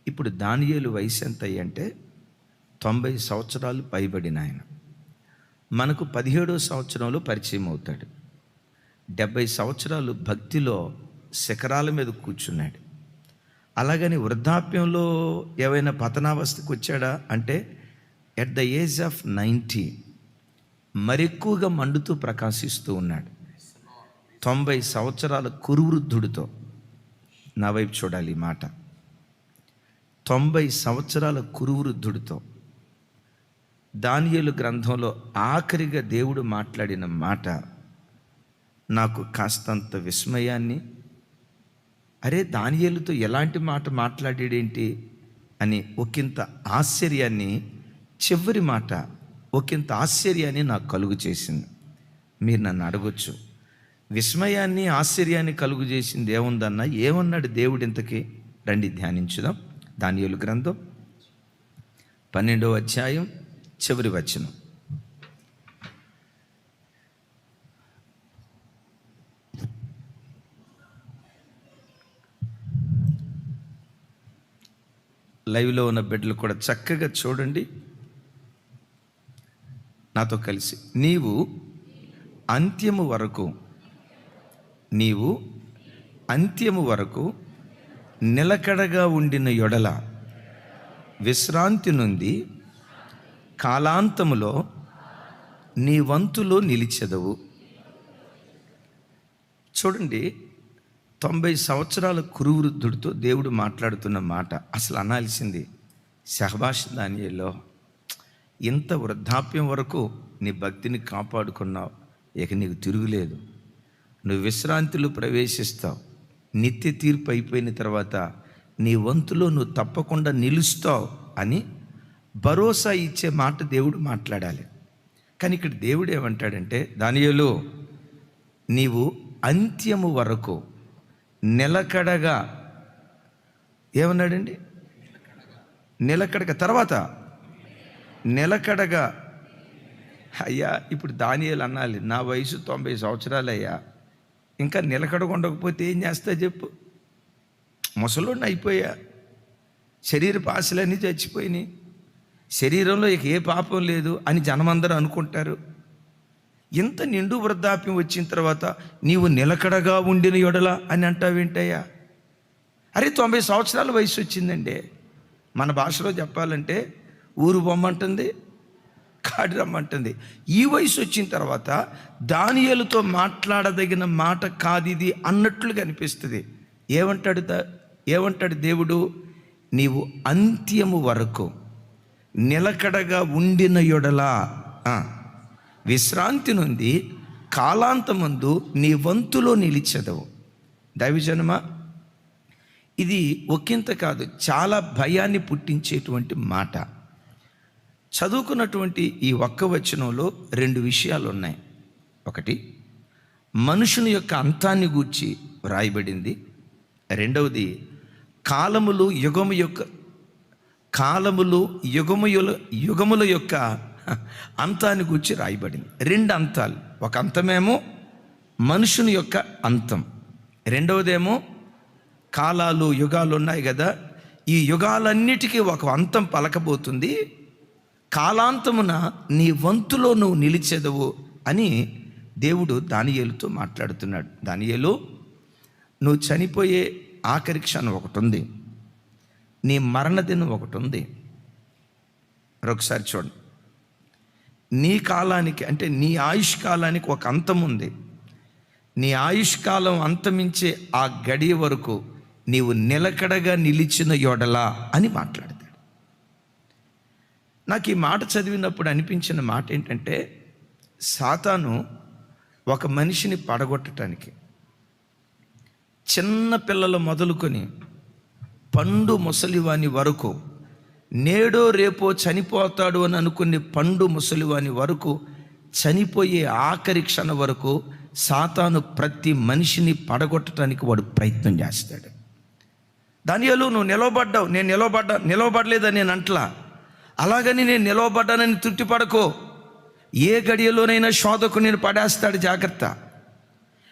ఇప్పుడు దానియేలు వయసు ఎంత అంటే 90 సంవత్సరాలు పైబడిన ఆయన. మనకు 17వ సంవత్సరంలో పరిచయం అవుతాడు. 70 సంవత్సరాలు భక్తిలో శిఖరాల మీద కూర్చున్నాడు. అలాగని వృద్ధాప్యంలో ఏవైనా పతనావస్థకు వచ్చాడా అంటే ఎట్ ద ఏజ్ ఆఫ్ 90 మరెక్కువగా మండుతూ ప్రకాశిస్తూ ఉన్నాడు. 90 సంవత్సరాల కురువృద్ధుడితో, నా వైపు చూడాలి ఈ మాట, 90 సంవత్సరాల కురువృద్ధుడితో దానియేలు గ్రంథంలో ఆఖరిగా దేవుడు మాట్లాడిన మాట నాకు కాస్తంత విస్మయాన్ని, అరే దానియేలుతో ఎలాంటి మాట మాట్లాడేడేంటి అని ఒకంత ఆశ్చర్యాన్ని, చివరి మాట ఒకంత ఆశ్చర్యాన్ని నాకు కలుగు చేసింది. మీరు నన్ను అడగొచ్చు, విస్మయాన్ని ఆశ్చర్యాన్ని కలుగు చేసింది ఏముందన్నా, ఏమన్నాడు దేవుడు ఇంతకీ? రండి ధ్యానించుదాం. దానియేలు గ్రంథం 12వ అధ్యాయం చివరి వచనం. లైవ్లో ఉన్న బిడ్డలు కూడా చక్కగా చూడండి నాతో కలిసి. నీవు అంత్యము వరకు నిలకడగా ఉండిన యొడల విశ్రాంతి నుండి కాలాంతములో నీ వంతులో నిలిచెదవు. చూడండి, 90 సంవత్సరాల కురువృద్ధుడితో దేవుడు మాట్లాడుతున్న మాట అసలు అనాల్సింది, శహబాష్ దానియేలో, ఇంత వృద్ధాప్యం వరకు నీ భక్తిని కాపాడుకున్నావు, ఇక నీకు తిరుగులేదు, నువ్వు విశ్రాంతిలో ప్రవేశిస్తావు, నిత్య తీర్పు అయిపోయిన తర్వాత నీ వంతులో నువ్వు తప్పకుండా నిలుస్తావు అని భరోసా ఇచ్చే మాట దేవుడు మాట్లాడాలి. కానీ ఇక్కడ దేవుడు ఏమంటాడంటే, దానియేలు నీవు అంత్యము వరకు నిలకడగా, ఏమన్నాడండి? నిలకడగా, తర్వాత నిలకడగా. అయ్యా ఇప్పుడు దానియేలు అనాలి, నా వయసు 90 సంవత్సరాలు అయ్యా, ఇంకా నిలకడగా ఉండకపోతే ఏం చేస్తా చెప్పు? ముసలోడిని అయిపోయా, శరీరపు ఆశలన్నీ చచ్చిపోయినాయి, శరీరంలో ఇక ఏ పాపం లేదు అని జనమందరూ అనుకుంటారు. ఇంత నిండు వృద్ధాప్యం వచ్చిన తర్వాత నీవు నిలకడగా ఉండిన యొడల అని అంటావేంటయ్యా? అరే 90 సంవత్సరాల వయసు వచ్చిందండి. మన భాషలో చెప్పాలంటే ఊరు బొమ్మంటుంది, కాడి రమ్మంటుంది. ఈ వయసు వచ్చిన తర్వాత దానియేలుతో మాట్లాడదగిన మాట కాదు ఇది అన్నట్లుగా అనిపిస్తుంది. ఏమంటాడు దేవుడు? నీవు అంత్యము వరకు నిలకడగా ఉండిన యొడల విశ్రాంతి నుండి కాలాంతమందు నీ వంతులో నిలిచెదవు. దైవజనమా, ఇది ఒకంత కాదు, చాలా భయాన్ని పుట్టించేటువంటి మాట. చదువుకున్నటువంటి ఈ ఒక్క వచనంలో 2 విషయాలు ఉన్నాయి. ఒకటి, మనుషుని యొక్క అంతాన్ని గూర్చి వ్రాయబడింది. రెండవది, కాలములు యుగముల యొక్క అంతాన్ని గూర్చి రాయబడింది. 2 అంతాలు. ఒక అంతమేమో మనుషుని యొక్క అంతం, రెండవదేమో కాలాలు యుగాలు ఉన్నాయి కదా, ఈ యుగాలన్నిటికీ ఒక అంతం పలకబోతుంది. కాలాంతమున నీ వంతులో నువ్వు నిలిచెదవు అని దేవుడు దానియేలుతో మాట్లాడుతున్నాడు. దానియేలు, నువ్వు చనిపోయే ఆఖరి క్షణం ఒకటి ఉంది, నీ మరణ దినం ఒకటి ఉంది. మరొకసారి చూడండి, నీ కాలానికి అంటే నీ ఆయుష్ కాలానికి ఒక అంతం ఉంది. నీ ఆయుష్కాలం అంతమించే ఆ గడియ వరకు నీవు నిలకడగా నిలిచిన యొడలా అని మాట్లాడతాడు. నాకు ఈ మాట చదివినప్పుడు అనిపించిన మాట ఏంటంటే, సాతాను ఒక మనిషిని పడగొట్టడానికి చిన్న పిల్లలు మొదలుకొని పండు ముసలివాని వరకు, నేడో రేపో చనిపోతాడు అని అనుకునే పండు ముసలివాని వరకు, చనిపోయే ఆఖరి క్షణం వరకు సాతాను ప్రతి మనిషిని పడగొట్టడానికి వాడు ప్రయత్నం చేస్తాడు. దానియేలు, నువ్వు నిలవబడ్డావు, నేను నిలవబడలేదని నేను అంటలా, అలాగని నేను నిలవబడ్డానని తృప్తిపడకో. ఏ గడియలోనైనా శోధకుడు నేను పడేస్తాడు, జాగ్రత్త.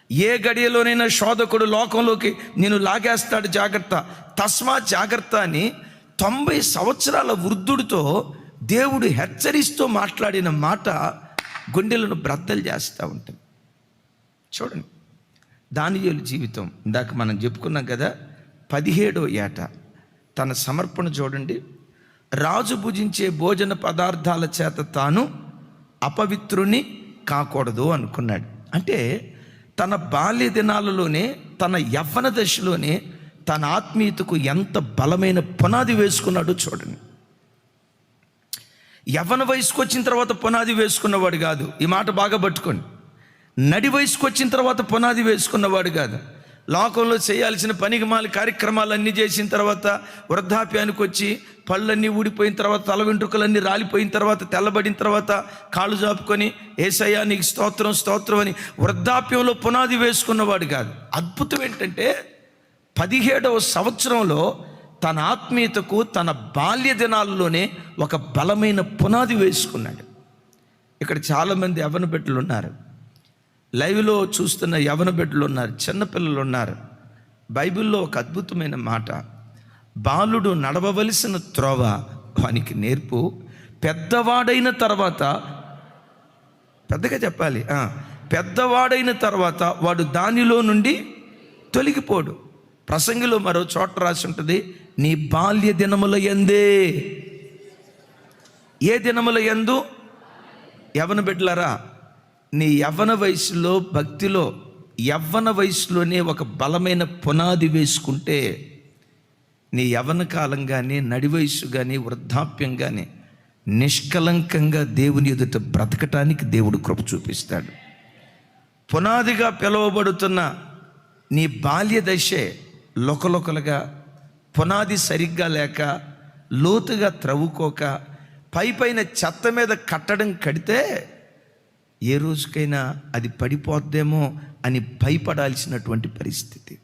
ఏ గడియలోనైనా శోధకుడు లోకంలోకి నేను లాగేస్తాడు, జాగ్రత్త. తస్మాత్ జాగ్రత్త అని 90 సంవత్సరాల వృద్ధుడితో దేవుడు హెచ్చరిస్తూ మాట్లాడిన మాట గుండెలను బ్రద్దలు చేస్తూ ఉంటుంది. చూడండి, దానియేలు జీవితం ఇందాక మనం చెప్పుకున్నాం కదా. 17వ ఏట తన సమర్పణ చూడండి. రాజు భుజించే భోజన పదార్థాల చేత తాను అపవిత్రుని కాకూడదు అనుకున్నాడు. అంటే తన బాల్య దినాలలోనే, తన యవ్వన దశలోనే తన ఆత్మీయతకు ఎంత బలమైన పునాది వేసుకున్నాడో చూడండి. యవ్వన వయసుకు వచ్చిన తర్వాత పునాది వేసుకున్నవాడు కాదు. ఈ మాట బాగా పట్టుకోండి. నడి వయసుకు వచ్చిన తర్వాత పునాది వేసుకున్నవాడు కాదు. లోకంలో చేయాల్సిన పనికిమాల కార్యక్రమాలన్నీ చేసిన తర్వాత వృద్ధాప్యానికి వచ్చి పళ్ళన్నీ ఊడిపోయిన తర్వాత, తల వెంట్రుకలన్నీ రాలిపోయిన తర్వాత, తెల్లబడిన తర్వాత కాళ్ళు చాపుకొని యేసయ్యా నీకు స్తోత్రం స్తోత్రం అని వృద్ధాప్యంలో పునాది వేసుకున్నవాడు కాదు. అద్భుతం ఏంటంటే 17వ సంవత్సరంలో తన ఆత్మీయతకు తన బాల్య దినాల్లోనే ఒక బలమైన పునాది వేసుకున్నాడు. ఇక్కడ చాలామంది యవ్వన బిడ్డలు ఉన్నారు, లైవ్లో చూస్తున్న యవ్వన బిడ్డలు ఉన్నారు, చిన్నపిల్లలు ఉన్నారు. బైబిల్లో ఒక అద్భుతమైన మాట, బాలుడు నడవవలసిన త్రోవ వానికి నేర్పు, పెద్దవాడైన తర్వాత, పెద్దగా చెప్పాలి, పెద్దవాడైన తర్వాత వాడు దానిలో నుండి తొలగిపోడు. ప్రసంగిలో మరో చోట రాసి ఉంటుంది, నీ బాల్య దినముల యందే. ఏ దినముల యందు? యవ్వన బిడ్డలారా, నీ యవ్వన వయసులో భక్తిలో యవ్వన వయసులోనే ఒక బలమైన పునాది వేసుకుంటే నీ యవ్వన కాలం కానీ, నడి వయసు కానీ, వృద్ధాప్యం కానీ నిష్కలంకంగా దేవుని ఎదుట బ్రతకటానికి దేవుడు కృప చూపిస్తాడు. పునాదిగా పిలువబడుతున్న నీ బాల్య దశే లొకలొకలుగా, పునాది సరిగ్గా లేక, లోతుగా త్రవ్వుకోక, పైపైన చెత్త మీద కట్టడం కడితే ఏ రోజుకైనా అది పడిపోద్దేమో అని భయపడాల్సినటువంటి పరిస్థితి.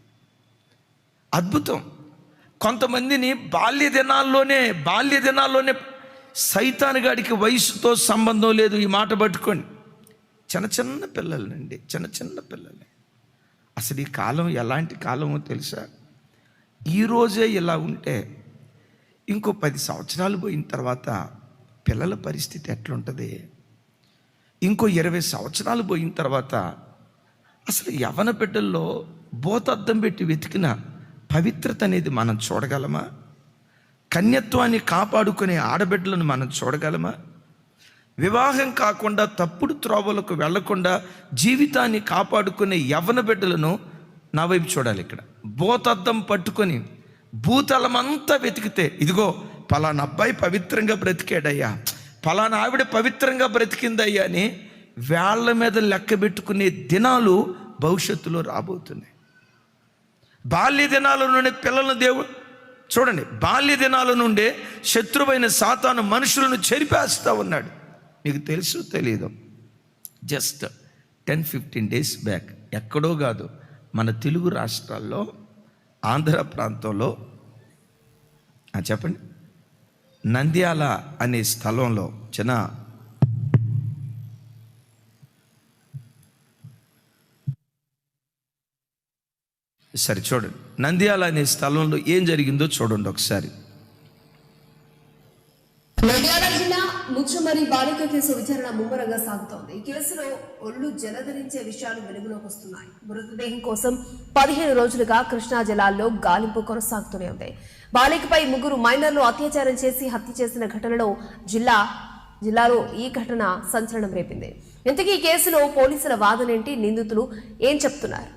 అద్భుతం. కొంతమందిని బాల్య దినాల్లోనే సైతానుగాడికి వయసుతో సంబంధం లేదు. ఈ మాట పట్టుకోండి. చిన్న పిల్లలండి, చిన్న పిల్లలు. అసలు ఈ కాలం ఎలాంటి కాలమో తెలుసా? ఈరోజే ఇలా ఉంటే ఇంకో 10 సంవత్సరాలు పోయిన తర్వాత పిల్లల పరిస్థితి ఎట్లుంటుంది? ఇంకో 20 సంవత్సరాలు పోయిన తర్వాత అసలు యవ్వన బిడ్డల్లో బోతద్దం పెట్టి వెతికిన పవిత్రత అనేది మనం చూడగలమా? కన్యత్వాన్ని కాపాడుకునే ఆడబిడ్డలను మనం చూడగలమా? వివాహం కాకుండా తప్పుడు త్రోవలకు వెళ్లకుండా జీవితాన్ని కాపాడుకునే యవ్వన బిడ్డలను నా వైపు చూడాలి. ఇక్కడ బోతద్దం పట్టుకొని భూతలమంతా వెతికితే, ఇదిగో పలానా అబ్బాయి పవిత్రంగా బ్రతికాడయ్యా, పలానా ఆవిడ పవిత్రంగా బ్రతికిందయ్యా అని వేళ్ల మీద లెక్క పెట్టుకునే దినాలు భవిష్యత్తులో రాబోతున్నాయి. బాల్య దినాల నుండి పిల్లలను దేవుడు చూడండి, బాల్య దినాల నుండే శత్రువైన సాతాను మనుషులను చెరిపేస్తూ ఉన్నాడు. మీకు తెలుసు తెలీదు, జస్ట్ 10-15 డేస్ బ్యాక్ ఎక్కడో కాదు, మన తెలుగు రాష్ట్రాల్లో, ఆంధ్ర ప్రాంతంలో, చెప్పండి, నంద్యాల అనే స్థలంలో సరే చూడండి, నంద్యాల అనే స్థలంలో ఏం జరిగిందో చూడండి ఒకసారి. నంద్యాల జిల్లా ముచ్చుమరి బాలిక కేసు విచారణ ముమ్మరంగా సాగుతోంది. ఈ కేసులో ఒళ్ళు జలధరించే విషయాలు వెలుగులోకి వస్తున్నాయి. మృతదేహం కోసం 15 రోజులుగా కృష్ణా జలాల్లో గాలింపు కొనసాగుతూనే ఉంది. బాలికపై 3 మైనర్లు అత్యాచారం చేసి హత్య చేసిన ఘటనలో జిల్లాలో ఈ ఘటన సంచలనం రేపింది. ఇంతకీ ఈ కేసులో పోలీసుల వాదనేంటి? నిందితులు ఏం చెప్తున్నారు?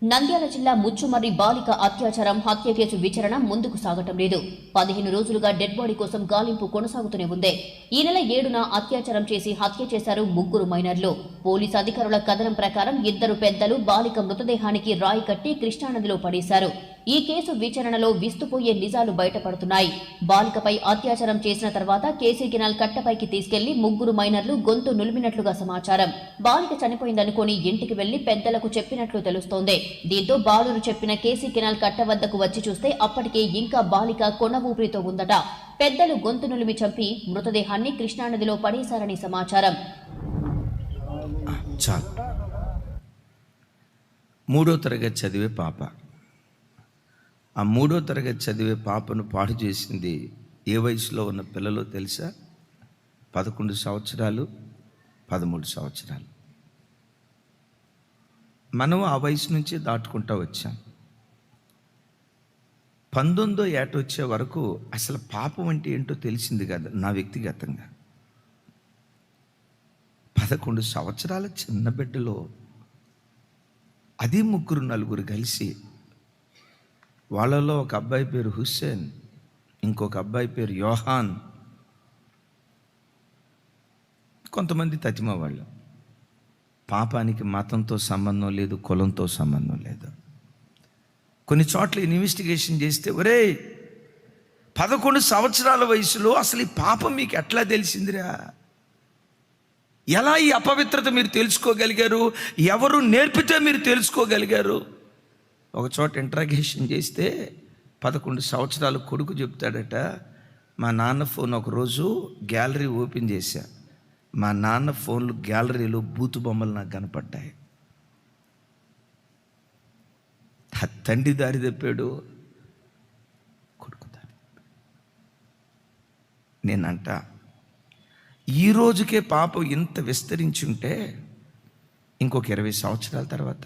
నంద్యాల జిల్లా ముచ్చుమర్రి బాలిక అత్యాచారం హత్య కేసు విచారణ ముందుకు సాగటం లేదు. 15 రోజులుగా డెడ్ బాడీ కోసం గాలింపు కొనసాగుతూనే ఉంది. ఈ నెల 7న అత్యాచారం చేసి హత్య చేశారు 3 మైనర్లు. పోలీసు అధికారుల కథనం ప్రకారం 2 పెద్దలు బాలిక మృతదేహానికి రాయి కట్టి కృష్ణానదిలో పడేశారు. ఈ కేసు విచారణలో విస్తుపోయే నిజాలు బయటపడుతున్నాయి. బాలికపై అత్యాచారం చేసిన తర్వాత కేసీ కెనాల్ కట్టపైకి తీసుకెళ్లి 3 మైనర్లు గొంతు నులిమినట్లుగా సమాచారం. బాలిక చనిపోయిందనుకుని ఇంటికి వెళ్లి పెద్దలకు చెప్పినట్లు తెలుస్తోంది. దీంతో బాలురు చెప్పిన కేసీ కెనాల్ కట్ట వద్దకు వచ్చి చూస్తే అప్పటికే ఇంకా బాలిక కొన ఊపిరితో ఉందట. పెద్దలు గొంతు నులిమి చంపి మృతదేహాన్ని కృష్ణానదిలో పడేశారని సమాచారం. 3వ తరగతి చదివే పాప, ఆ 3వ తరగతి చదివే పాపను పాడు చేసింది ఏ వయసులో ఉన్న పిల్లలు తెలుసా? 11 సంవత్సరాలు, 13 సంవత్సరాలు. మనం ఆ వయసు నుంచి దాటుకుంటూ వచ్చాం. 19వ ఏట వచ్చే వరకు అసలు పాపం అంటే ఏంటో తెలిసింది కాదు నా వ్యక్తిగతంగా. 11 సంవత్సరాల చిన్న బిడ్డలో అది 3 4 కలిసి, వాళ్ళలో ఒక అబ్బాయి పేరు హుస్సేన్, ఇంకొక అబ్బాయి పేరు యోహాన్, కొంతమంది తతిమ వాళ్ళు. పాపానికి మతంతో సంబంధం లేదు, కులంతో సంబంధం లేదు. కొన్ని చోట్ల ఇన్వెస్టిగేషన్ చేస్తే, ఒరే 11 సంవత్సరాల వయసులో అసలు ఈ పాపం మీకు ఎట్లా తెలిసిందిరా? ఎలా ఈ అపవిత్రత మీరు తెలుసుకోగలిగారు? ఎవరు నేర్పితే మీరు తెలుసుకోగలిగారు? ఒక చోట ఇంట్రాగేషన్ చేస్తే 11 సంవత్సరాల కొడుకు చెప్తాడట, మా నాన్న ఫోన్ ఒకరోజు గ్యాలరీ ఓపెన్ చేశా, మా నాన్న ఫోన్లు గ్యాలరీలో బూతు బొమ్మలు నాకు కనపడ్డాయి. తండ్రి దారి తప్పాడు, కొడుకు దారి. నేనంట ఈ రోజుకే పాపం ఇంత విస్తరించి ఉంటే ఇంకొక 20 సంవత్సరాల తర్వాత,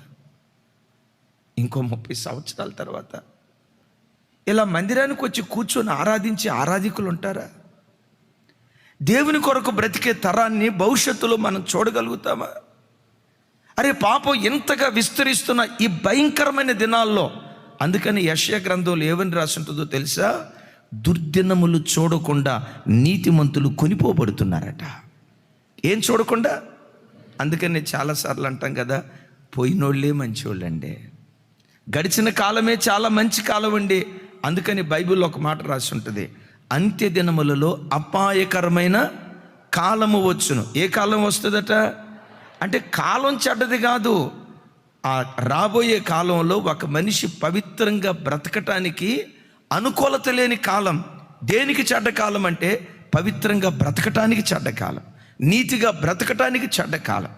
ఇంకో 30 సంవత్సరాల తర్వాత ఇలా మందిరానికి వచ్చి కూర్చొని ఆరాధించే ఆరాధికులు ఉంటారా? దేవుని కొరకు బ్రతికే తరాన్ని భవిష్యత్తులో మనం చూడగలుగుతామా? అరే పాపం ఎంతగా విస్తరిస్తున్న ఈ భయంకరమైన దినాల్లో, అందుకని యెషయా గ్రంథంలో ఏమని రాసి ఉంటుందో తెలుసా? దుర్దినములు చూడకుండా నీతిమంతులు కొనిపోబడుతున్నారట. ఏం చూడకుండా? అందుకని నేను చాలాసార్లు అంటాం కదా, పోయినోళ్ళే మంచివాళ్ళండి, గడిచిన కాలమే చాలా మంచి కాలం అండి. అందుకని బైబిల్లో ఒక మాట రాసి ఉంటుంది, అంత్య దినములలో అపాయకరమైన కాలము వచ్చును. ఏ కాలం వస్తుందట అంటే, కాలం చెడ్డది కాదు, ఆ రాబోయే కాలంలో ఒక మనిషి పవిత్రంగా బ్రతకటానికి అనుకూలత లేని కాలం. దేనికి చెడ్డ కాలం అంటే, పవిత్రంగా బ్రతకటానికి చెడ్డ కాలం, నీతిగా బ్రతకటానికి చెడ్డ కాలం.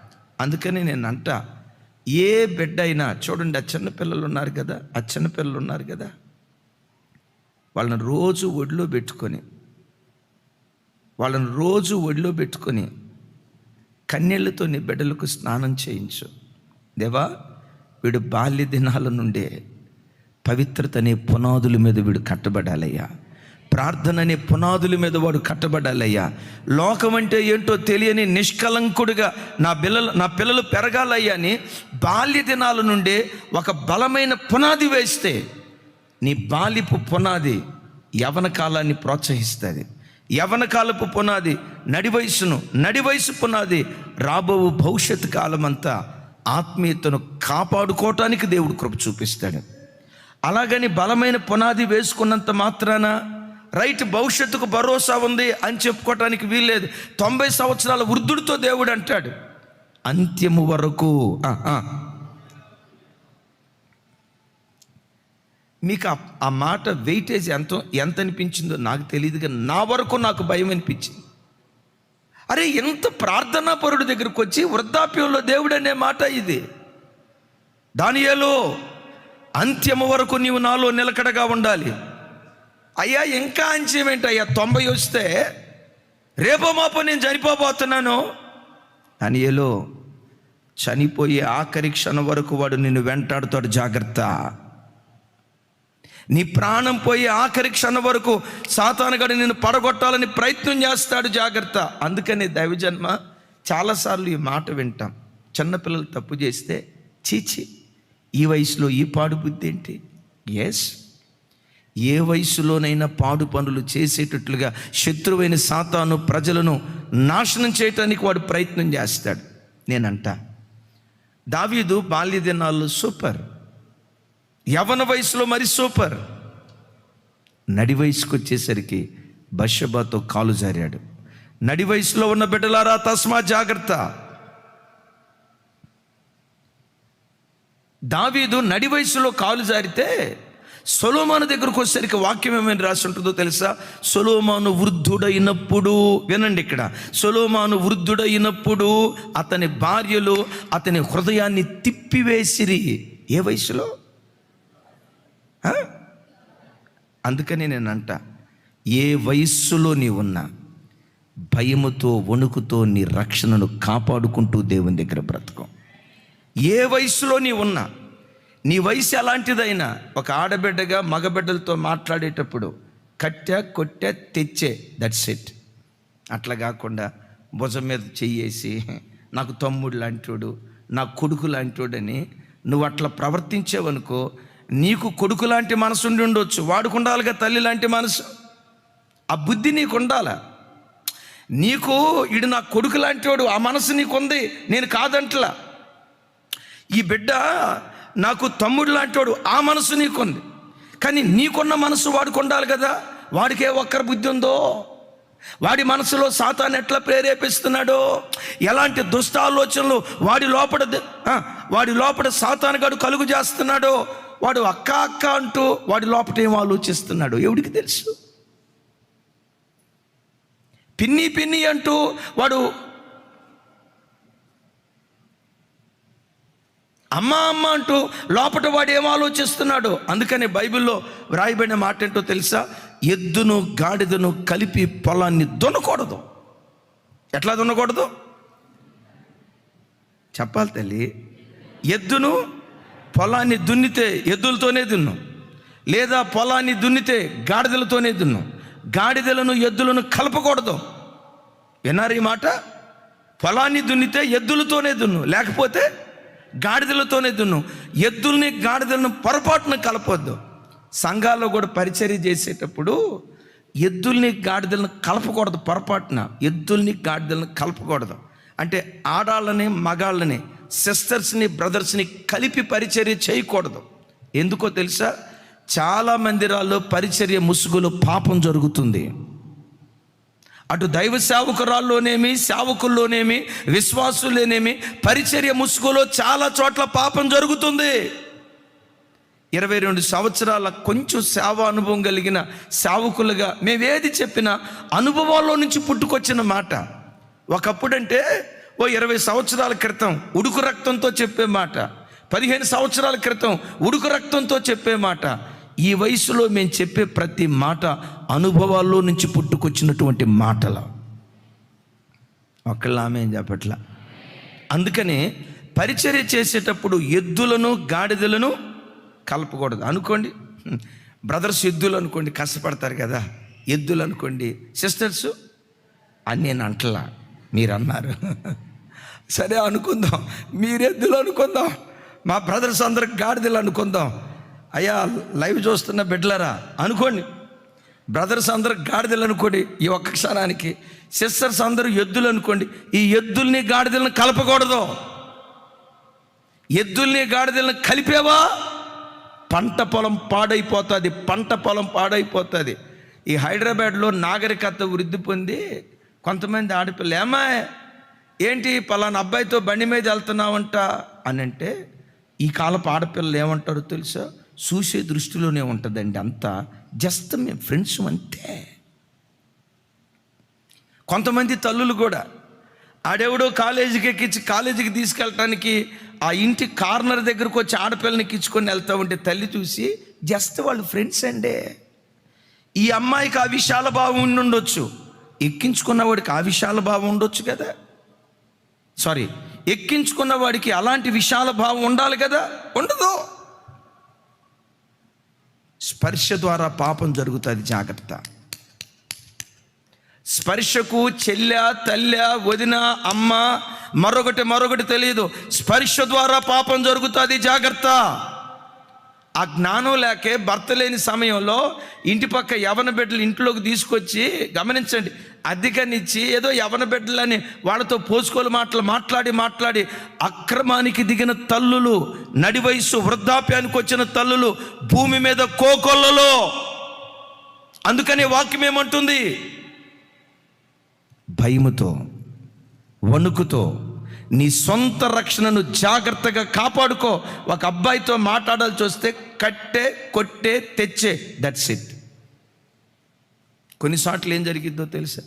అందుకని నేను అంట, ఏ బిడ్డ అయినా చూడండి, ఆ చిన్నపిల్లలు ఉన్నారు కదా, ఆ చిన్నపిల్లలు ఉన్నారు కదా, వాళ్ళని రోజు ఒడిలో పెట్టుకొని కన్నీళ్లతో నీ బిడ్డలకు స్నానం చేయించు. దేవా, వీడు బాల్య దినాల నుండే పవిత్రత అనే పునాదుల మీద వీడు కట్టబడాలయ్యా, ప్రార్థన అనే పునాదుల మీద వాడు కట్టబడాలయ్యా, లోకం అంటే ఏంటో తెలియని నిష్కలంకుడిగా నా పిల్లలు పెరగాలయ్యా అని బాల్య దినాల నుండే ఒక బలమైన పునాది వేస్తే, నీ బాల్యపు పునాది యవన కాలాన్ని ప్రోత్సహిస్తుంది. యవన కాలపు పునాది నడివయసు పునాది రాబో భవిష్యత్తు కాలం అంతా ఆత్మీయతను కాపాడుకోవటానికి దేవుడు కృప చూపిస్తాడు. అలాగని బలమైన పునాది వేసుకున్నంత మాత్రాన రైట్ భవిష్యత్తుకు భరోసా ఉంది అని చెప్పుకోవటానికి వీల్లేదు. 90 సంవత్సరాల వృద్ధుడితో దేవుడు అంటాడు, అంత్యము వరకు. మీకు ఆ మాట వెయిటేజ్ ఎంత అనిపించిందో నాకు తెలియదు, కానీ నా వరకు నాకు భయం అనిపించింది. అరే, ఎంత ప్రార్థనా పరుడు దగ్గరకు వచ్చి వృద్ధాప్యంలో దేవుడు అనే మాట ఇది. దానియేలు, అంత్యము వరకు నీవు నాలో నిలకడగా ఉండాలి. అయ్యా, ఇంకా అంత్యం ఏంటయ్యా? 90 వస్తే రేపో మాపో నేను చనిపోబోతున్నాను. దానియేలు, చనిపోయే ఆఖరి క్షణం వరకు వాడు నిన్ను వెంటాడుతాడు, జాగ్రత్త. నీ ప్రాణం పోయే ఆఖరి క్షణం వరకు సాతానుగాడు నిన్ను పడగొట్టాలని ప్రయత్నం చేస్తాడు, జాగ్రత్త. అందుకని దైవజన్మ చాలాసార్లు ఈ మాట వింటాం, చిన్నపిల్లలు తప్పు చేస్తే, చీచి ఈ వయసులో ఈ పాడు బుద్ధి ఏంటి? ఎస్, ఏ వయసులోనైనా పాడు పనులు చేసేటట్లుగా శత్రువైన సాతాను ప్రజలను నాశనం చేయటానికి వాడు ప్రయత్నం చేస్తాడు. నేనంట, దావీదు బాల్య దినాల్లో సూపర్, యవన వయసులో మరి సూపర్, నడి వయసుకు వచ్చేసరికి బత్షెబతో కాలు జారాడు. నడి వయసులో ఉన్న బిడ్డలారా తస్మా జాగ్రత్త. దావీదు నడి వయసులో కాలు జారితే సొలొమోను దగ్గరకు వచ్చేసరికి వాక్యం ఏమైనా రాసి ఉంటుందో తెలుసా? సొలొమోను వృద్ధుడైనప్పుడు, వినండి ఇక్కడ, సొలొమోను వృద్ధుడైనప్పుడు అతని భార్యలు అతని హృదయాన్ని తిప్పివేసిరి. ఏ వయసులో? అందుకని నేనంట, ఏ వయస్సులో నీ ఉన్నా భయముతో వణుకుతో నీ రక్షణను కాపాడుకుంటూ దేవుని దగ్గర బ్రతకం. ఏ వయసులో నీ ఉన్నా, నీ వయసు ఎలాంటిదైనా, ఒక ఆడబిడ్డగా మగబిడ్డలతో మాట్లాడేటప్పుడు కట్టె కొట్టె తెచ్చే, దట్స్ ఇట్. అట్లా కాకుండా భుజం మీద చెయ్యేసి నాకు తమ్ముడు లాంటోడు, నా కొడుకు లాంటోడని నువ్వు అట్లా ప్రవర్తించేవనుకో, నీకు కొడుకు లాంటి మనసు ఉండి ఉండొచ్చు, వాడుకు ఉండాలిగా తల్లి లాంటి మనసు. ఆ బుద్ధి నీకు ఉండాలా. నీకు ఇడు నా కొడుకు లాంటివాడు, ఆ మనసు నీకుంది, నేను కాదంట్లా. ఈ బిడ్డ నాకు తమ్ముడు లాంటివాడు, ఆ మనసు నీకుంది. కానీ నీకున్న మనసు వాడికి ఉండాలి కదా. వాడికే ఒక్కరి బుద్ధి ఉందో, వాడి మనసులో సాతాను ఎట్లా ప్రేరేపిస్తున్నాడో, ఎలాంటి దుష్ట ఆలోచనలు వాడి లోపల సాతాను గడు కలుగు చేస్తున్నాడో, వాడు అక్క అక్క అంటూ వాడి లోపల ఏం ఆలోచిస్తున్నాడో ఎవడికి తెలుసు. పిన్ని పిన్ని అంటూ వాడు అమ్మ అమ్మ అంటూ లోపల వాడు ఏం ఆలోచిస్తున్నాడు. అందుకని బైబిల్లో వ్రాయబడిన మాట ఏంటో తెలుసా? ఎద్దును గాడిదను కలిపి పొలాన్ని దున్నకూడదు. ఎట్లా దున్నకూడదు చెప్పాలి తల్లి. ఎద్దును పొలాన్ని దున్నితే ఎద్దులతోనే దున్ను, లేదా పొలాన్ని దున్నితే గాడిదలతోనే దున్ను. గాడిదలను ఎద్దులను కలపకూడదు. విన్నారు ఈ మాట? పొలాన్ని దున్నితే ఎద్దులతోనే దున్ను, లేకపోతే గాడిదలతోనే దున్ను. ఎద్దుల్ని గాడిదలను పొరపాటున కలపొద్దు. సంఘాల్లో కూడా పరిచర్య చేసేటప్పుడు ఎద్దుల్ని గాడిదలను కలపకూడదు. పొరపాటున ఎద్దుల్ని గాడిదలను కలపకూడదు. అంటే ఆడాళ్ళని మగాళ్ళని, సిస్టర్స్ని బ్రదర్స్ని కలిపి పరిచర్య చేయకూడదు. ఎందుకో తెలుసా? చాలా మందిరాల్లో పరిచర్య ముసుగులో పాపం జరుగుతుంది. అటు దైవ సేవకురాల్లోనేమి, సేవకుల్లోనేమి, విశ్వాసుల్లోనేమి పరిచర్య ముసుగులో చాలా చోట్ల పాపం జరుగుతుంది. 22 సంవత్సరాల కొంచెం సేవ అనుభవం కలిగిన సేవకులుగా మేమేది చెప్పినా అనుభవాల్లో నుంచి పుట్టుకొచ్చిన మాట. ఒకప్పుడంటే 20 సంవత్సరాల క్రితం ఉడుకు రక్తంతో చెప్పే మాట, 15 సంవత్సరాల క్రితం ఉడుకు రక్తంతో చెప్పే మాట. ఈ వయసులో మేము చెప్పే ప్రతి మాట అనుభవాల్లో నుంచి పుట్టుకొచ్చినటువంటి మాటలు. ఒకళ్ళ ఆమె చెప్పట్లా. అందుకని పరిచర్య చేసేటప్పుడు ఎద్దులను గాడిదలను కలపకూడదు. అనుకోండి బ్రదర్స్ ఎద్దులు అనుకోండి, కష్టపడతారు కదా. ఎద్దులు అనుకోండి, సిస్టర్స్ అని నేను అంటలా, మీరు అన్నారు సరే అనుకుందాం. మీరు ఎద్దులు అనుకుందాం, మా బ్రదర్స్ అందరికి గాడిదలు అనుకుందాం. అయ్యా లైవ్ చూస్తున్న బిడ్డలారా అనుకోండి, బ్రదర్స్ అందరు గాడిదలు అనుకోండి ఈ ఒక్క క్షణానికి. సిస్టర్స్ అందరూ ఎద్దులు అనుకోండి. ఈ ఎద్దుల్ని గాడిదలను కలపకూడదు. ఎద్దుల్ని గాడిదలను కలిపేవా పంట పొలం పాడైపోతుంది. పంట పొలం పాడైపోతుంది. ఈ హైదరాబాద్లో నాగరికత వృద్ధి పొంది కొంతమంది ఆడపిల్ల, ఏమా ఏంటి పలానా అబ్బాయితో బండి మీద వెళ్తున్నావంట అని అంటే, ఈ కాలపు ఆడపిల్లలు ఏమంటారో తెలుసా? చూసే దృష్టిలోనే ఉంటుందండి, అంతా జస్ట్ మేము ఫ్రెండ్స్ అంతే. కొంతమంది తల్లులు కూడా ఆడెవడో కాలేజీకి ఎక్కించి కాలేజీకి తీసుకెళ్ళటానికి ఆ ఇంటి కార్నర్ దగ్గరకు వచ్చి ఆడపిల్లని ఎక్కించుకొని వెళ్తూ ఉంటే తల్లి చూసి జస్ట్ వాళ్ళు ఫ్రెండ్స్ అండే. ఈ అమ్మాయికి ఆ విశాల భావం ఉండి ఉండొచ్చు, ఎక్కించుకున్న వాడికి ఆ విశాల భావం ఉండొచ్చు కదా. సారీ, ఎక్కించుకున్న వాడికి అలాంటి విశాల భావం ఉండాలి కదా, ఉండదు. స్పర్శ ద్వారా పాపం జరుగుతుంది, జాగ్రత్త. స్పర్శకు చెల్లె, తల్లె, వదిన, అమ్మ, మరొకటి తెలియదు. స్పర్శ ద్వారా పాపం జరుగుతుంది, జాగ్రత్త. ఆ జ్ఞానం లేకే భర్త లేని సమయంలో ఇంటి పక్క యవన బిడ్డలు ఇంట్లోకి తీసుకొచ్చి, గమనించండి, అధికనిచ్చి ఏదో యవన బిడ్డలని వాళ్ళతో పోసుకోలు మాట్లాడి అక్రమానికి దిగిన తల్లులు, నడి వయసు వృద్ధాప్యానికి వచ్చిన తల్లులు భూమి మీద కోకొల్లలో. అందుకని వాక్యం ఏమంటుంది? భయముతో వణుకుతో నీ సొంత రక్షణను జాగ్రత్తగా కాపాడుకో. ఒక అబ్బాయితో మాట్లాడాల్సి వస్తే కట్టే కొట్టే తెచ్చే, దట్స్ ఇట్. కొన్నిసార్లు ఏం జరిగిద్దో తెలుసా?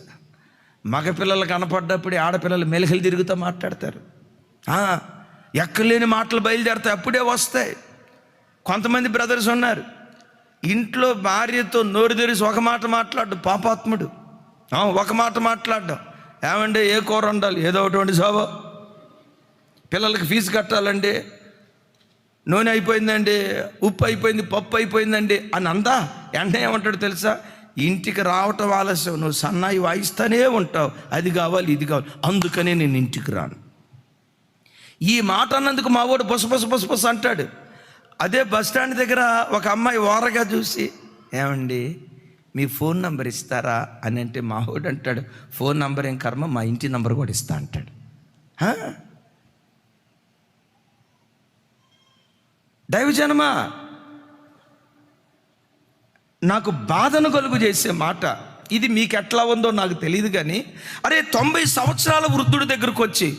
మగపిల్లలు కనపడ్డప్పుడే ఆడపిల్లలు మెలికలు తిరుగుతూ మాట్లాడతారు. ఎక్కలేని మాటలు బయలుదేరుతాయి, అప్పుడే వస్తాయి. కొంతమంది బ్రదర్స్ ఉన్నారు, ఇంట్లో భార్యతో నోరు తెరిచి ఒక మాట మాట్లాడు పాపాత్ముడు. ఒక మాట మాట్లాడడం, ఏమంటే ఏ కూర వండాలి, ఏదో ఒకటి వండి సావో, పిల్లలకి ఫీజు కట్టాలండి, నూనె అయిపోయిందండి, ఉప్పు అయిపోయింది, పప్పు అయిపోయిందండి అని అందా. వెంటనే ఏమంటాడు తెలుసా, ఇంటికి రావటం ఆలస్యం, నువ్వు సన్నాయి వాయిస్తూనే ఉంటావు, అది కావాలి ఇది కావాలి, అందుకనే నేను ఇంటికి రాను. ఈ మాట అన్నందుకు మా వాడు బొస అంటాడు. అదే బస్ స్టాండ్ దగ్గర ఒక అమ్మాయి ఓరగా చూసి, ఏమండి మీ ఫోన్ నంబర్ ఇస్తారా అని అంటే మా వాడు అంటాడు, ఫోన్ నంబర్ ఏం కర్మ, మా ఇంటి నంబర్ కూడా ఇస్తా అంటాడు. దైవజనమా, నాకు బాధను కలుగు చేసే మాట ఇది. మీకు ఎట్లా ఉందో నాకు తెలియదు కానీ, అరే 90 సంవత్సరాల వృద్ధుడి దగ్గరకు వచ్చి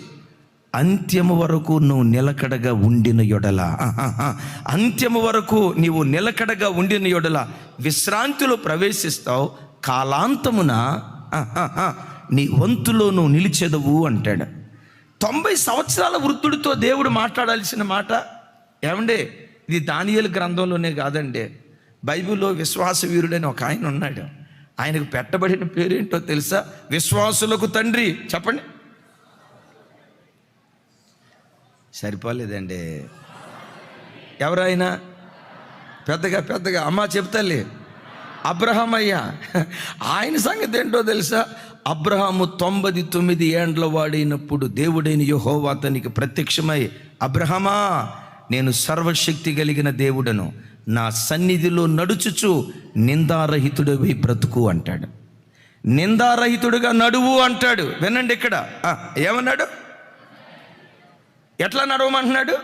అంత్యము వరకు నువ్వు నిలకడగా ఉండిన యొడల, అంత్యము వరకు నీవు నిలకడగా ఉండిన యొడల విశ్రాంతిలో ప్రవేశిస్తావు, కాలాంతమున నీ వంతులో నువ్వు నిలిచెదవు అంటాడు. 90 సంవత్సరాల వృద్ధుడితో దేవుడు మాట్లాడాల్సిన మాట. ఏమండే, ఇది దానియేలు గ్రంథంలోనే కాదండి, బైబిల్లో విశ్వాస వీరుడని ఒక ఆయన ఉన్నాడు. ఆయనకు పెట్టబడిన పేరేంటో తెలుసా? విశ్వాసులకు తండ్రి. చెప్పండి. సరిపోలేదండి. ఎవరైనా పెద్దగా అమ్మ చెప్తాలే, అబ్రహాం అయ్యా. ఆయన సంగతి ఏంటో తెలుసా? అబ్రహాము 99 ఏండ్ల వాడైనప్పుడు దేవుడైన యెహోవా అతనికి ప్రత్యక్షమై, అబ్రహామా, నేను సర్వశక్తి కలిగిన దేవుడను, నా సన్నిధిలో నడుచుచు నిందారహితుడివై బ్రతుకు అంటాడు. నిందారహితుడిగా నడువు అంటాడు. వినండి ఇక్కడ ఏమన్నాడు, ఎట్లా నడవమంటున్నాడు?